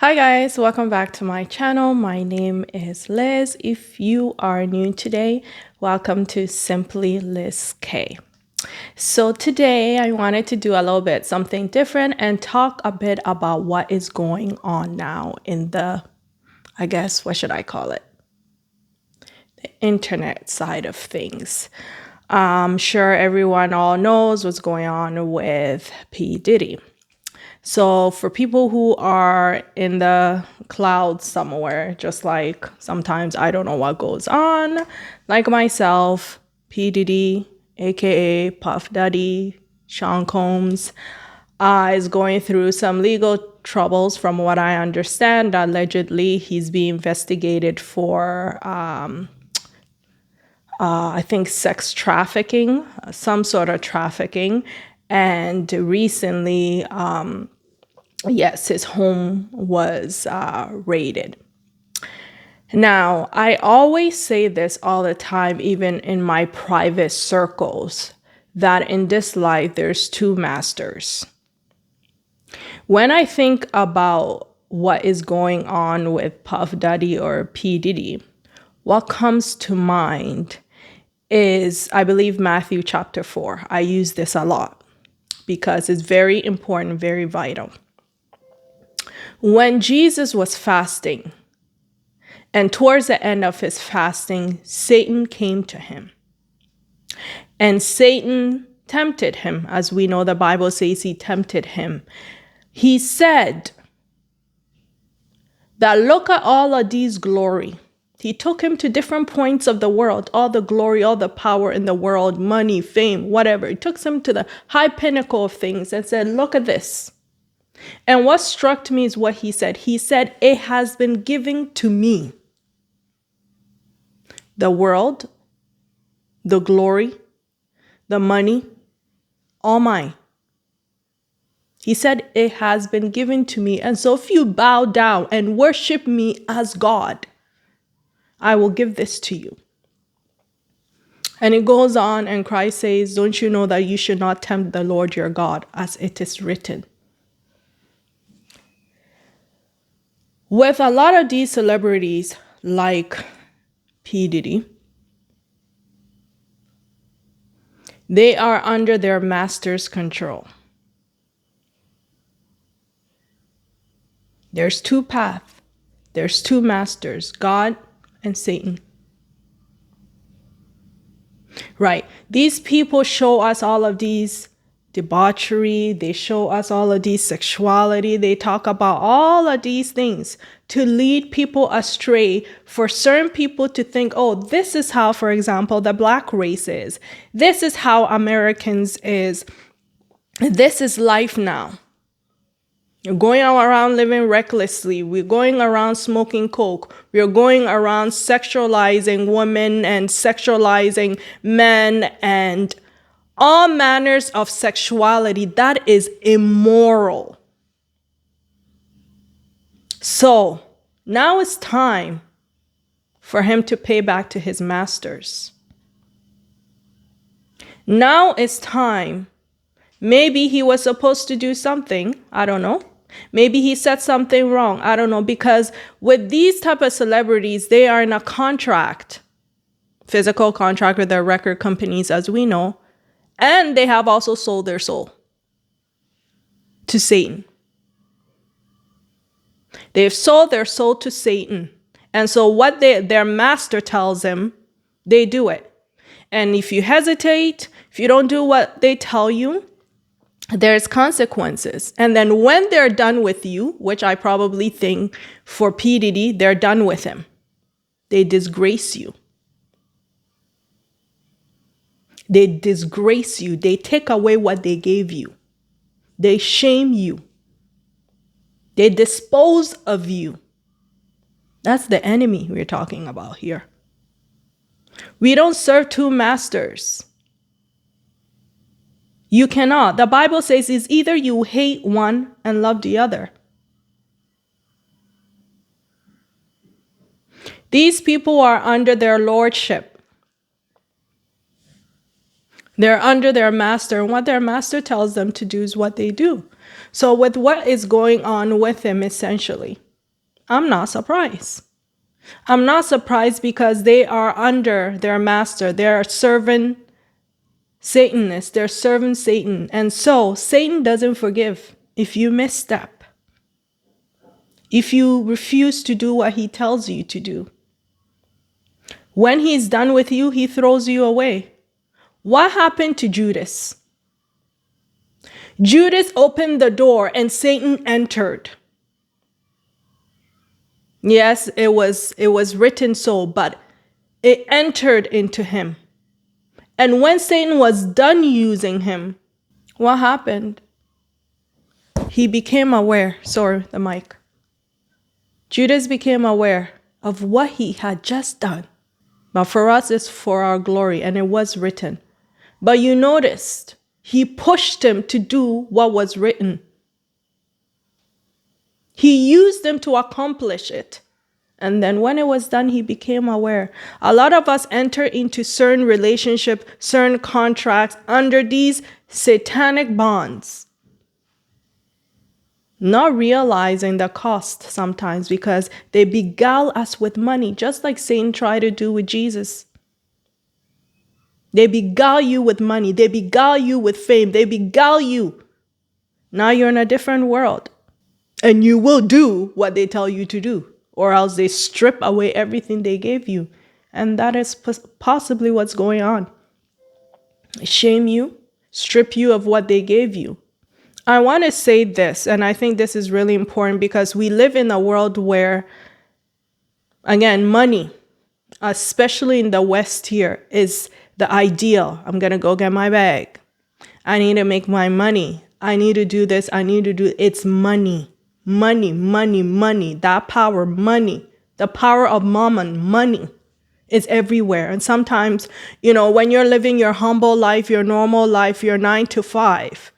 Hi guys, welcome back to my channel. My name is Liz. If you are new today, welcome to SimplyLiz.K. So today I wanted to do a little bit something different and talk a bit about what is going on now in the, what should I call it? The internet side of things. I'm sure everyone all knows what's going on with P. Diddy. So for people who are in the cloud somewhere, just like sometimes I don't know what goes on, like myself, P. Diddy, aka Puff Daddy, Sean Combs, is going through some legal troubles from what I understand. Allegedly, he's being investigated for, I think, sex trafficking, some sort of trafficking. And recently, yes, his home was raided. Now, I always say this all the time, even in my private circles, that in this life, there's two masters. When I think about what is going on with Puff Daddy or P. Diddy, what comes to mind is, I believe, Matthew chapter 4. I use this a lot because it's very important, very vital. When Jesus was fasting, and towards the end of his fasting, Satan came to him. And Satan tempted him. As we know, the Bible says he tempted him. He said that look at all of these glory. He took him to different points of the world, all the glory, all the power in the world, money, fame, whatever. He took him to the high pinnacle of things and said, look at this. And what struck me is what he said. He said, it has been given to me. The world, the glory, the money, all mine. He said, it has been given to me. And so if you bow down and worship me as God, I will give this to you. And it goes on, and Christ says, don't you know that you should not tempt the Lord your God, as it is written? With a lot of these celebrities, like P. Diddy, they are under their master's control. There's two paths. There's two masters, God and Satan. Right. These people show us all of these debauchery. They show us all of these sexuality. They talk about all of these things to lead people astray, for certain people to think, oh, this is how, for example, the black race is. This is how Americans is. This is life now. You're going around living recklessly. We're going around smoking coke. We're going around sexualizing women and sexualizing men and all manners of sexuality. That is immoral. So now it's time for him to pay back to his masters. Now it's time. Maybe he was supposed to do something. I don't know. Maybe he said something wrong. I don't know. Because with these type of celebrities, they are in a contract, physical contract with their record companies, as we know. And they have also sold their soul to Satan. They've sold their soul to Satan. And so what their master tells them, they do it. And if you hesitate, if you don't do what they tell you, there's consequences. And then when they're done with you, which I probably think for P. Diddy, they're done with him. They disgrace you. They disgrace you. They take away what they gave you. They shame you. They dispose of you. That's the enemy we're talking about here. We don't serve two masters. You cannot. The Bible says it's either you hate one and love the other. These people are under their lordship. They're under their master, and what their master tells them to do is what they do. So with what is going on with him, essentially, I'm not surprised. I'm not surprised because they are under their master. They're serving Satanists. They're serving Satan. And so Satan doesn't forgive if you misstep, if you refuse to do what he tells you to do. When he's done with you, he throws you away. What happened to Judas? Judas opened the door and Satan entered. Yes, it was written so, but it entered into him. And when Satan was done using him, what happened? He became aware. Sorry, the mic. Judas became aware of what he had just done. But for us, it's for our glory, and it was written. But you noticed, he pushed him to do what was written. He used him to accomplish it. And then when it was done, he became aware. A lot of us enter into certain relationships, certain contracts under these satanic bonds, not realizing the cost sometimes because they beguile us with money, just like Satan tried to do with Jesus. They beguile you with money. They beguile you with fame. They beguile you. Now you're in a different world. And you will do what they tell you to do, or else they strip away everything they gave you. And that is possibly what's going on. Shame you, strip you of what they gave you. I want to say this, and I think this is really important because we live in a world where, again, money, especially in the West here, is the ideal. I'm going to go get my bag. I need to make my money. I need to do this. I need to do. It's money. Money, money, money. That power, money. The power of mammon, money. Is everywhere. And sometimes, when you're living your humble life, your normal life, your 9 to 5,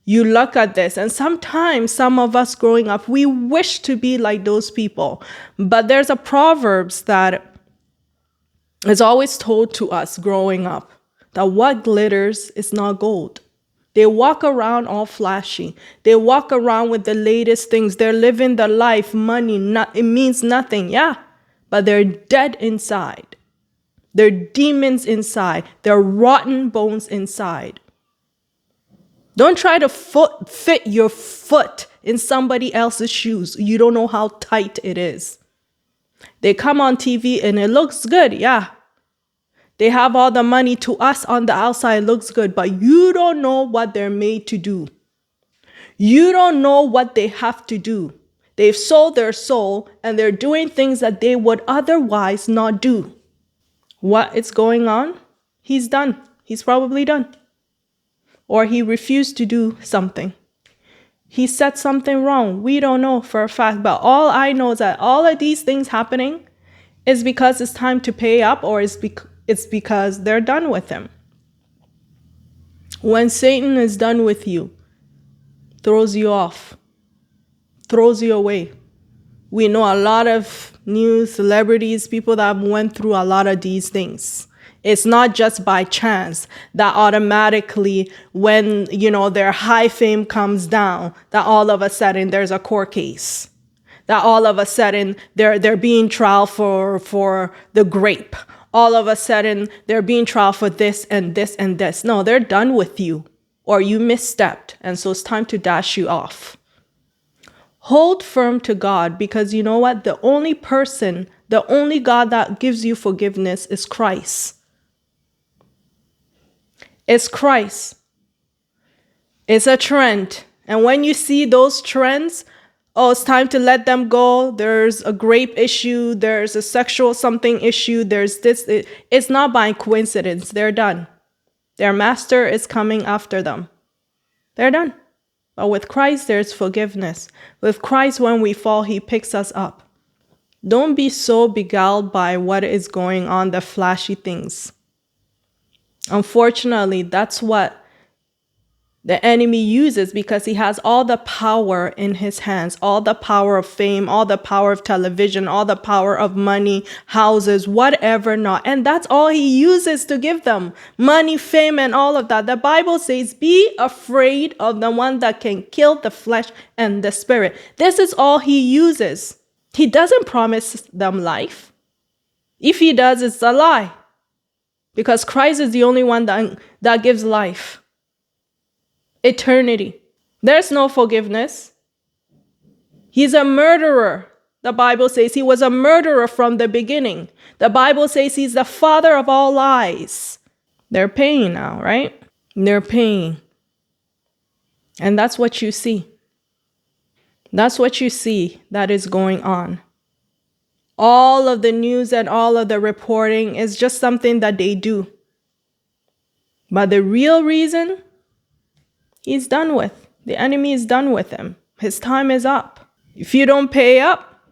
you look at this. And sometimes some of us growing up, we wish to be like those people. But there's a Proverbs that is always told to us growing up, that what glitters is not gold. They walk around all flashy. They walk around with the latest things. They're living the life, money, it means nothing. Yeah. But they're dead inside. They're demons inside. They're rotten bones inside. Don't try to fit your foot in somebody else's shoes. You don't know how tight it is. They come on TV and it looks good. Yeah. They have all the money. To us on the outside, it looks good. But you don't know what they're made to do. You don't know what they have to do. They've sold their soul and they're doing things that they would otherwise not do. What is going on? He's done. He's probably done. Or he refused to do something. He said something wrong. We don't know for a fact. But all I know is that all of these things happening is because it's time to pay up, or it's because they're done with him. When Satan is done with you, throws you off, throws you away. We know a lot of news, celebrities, people that went through a lot of these things. It's not just by chance that automatically when, their high fame comes down, that all of a sudden there's a court case. That all of a sudden they're being tried for the grape. All of a sudden they're being tried for this and this and this. No, they're done with you, or you misstepped. And so it's time to dash you off. Hold firm to God, because you know what? The only God that gives you forgiveness is Christ. It's Christ. It's a trend. And when you see those trends, it's time to let them go. There's a grape issue. There's a sexual something issue. There's this. It's not by coincidence. They're done. Their master is coming after them. They're done. But with Christ, there's forgiveness. With Christ, when we fall, he picks us up. Don't be so beguiled by what is going on, the flashy things. Unfortunately, that's what the enemy uses, because he has all the power in his hands, all the power of fame, all the power of television, all the power of money, houses, whatever not. And that's all he uses to give them. Money, fame, and all of that. The Bible says, be afraid of the one that can kill the flesh and the spirit. This is all he uses. He doesn't promise them life. If he does, it's a lie. Because Christ is the only one that gives life. Eternity. There's no forgiveness. He's a murderer. The Bible says he was a murderer from the beginning. The Bible says he's the father of all lies. They're paying now, right? They're paying. And that's what you see. That's what you see that is going on. All of the news and all of the reporting is just something that they do. But the real reason, he's done with. The enemy is done with him. His time is up. If you don't pay up,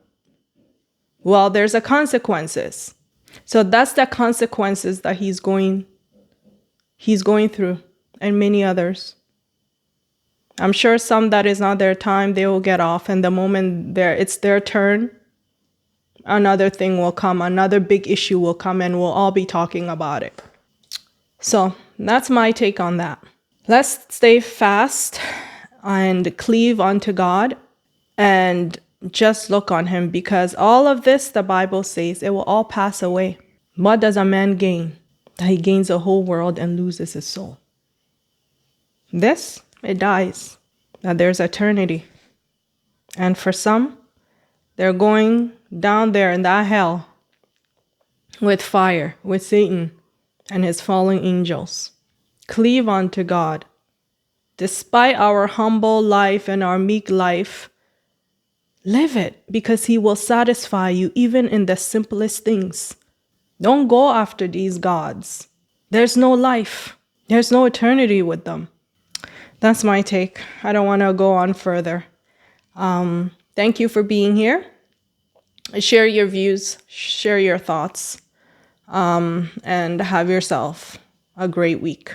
well, there's a consequences. So that's the consequences that he's going through, and many others. I'm sure some that is not their time, they will get off, and the moment it's their turn, another thing will come, another big issue will come, and we'll all be talking about it. So that's my take on that. Let's stay fast and cleave unto God and just look on him, because all of this, the Bible says, it will all pass away. What does a man gain? That he gains the whole world and loses his soul. This, it dies. That there's eternity. And for some, they're going down there in that hell with fire, with Satan and his fallen angels. Cleave unto God. Despite our humble life and our meek life, live it, because he will satisfy you even in the simplest things. Don't go after these gods. There's no life. There's no eternity with them. That's my take. I don't want to go on further. Thank you for being here. Share your views, share your thoughts, and have yourself a great week.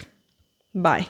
Bye.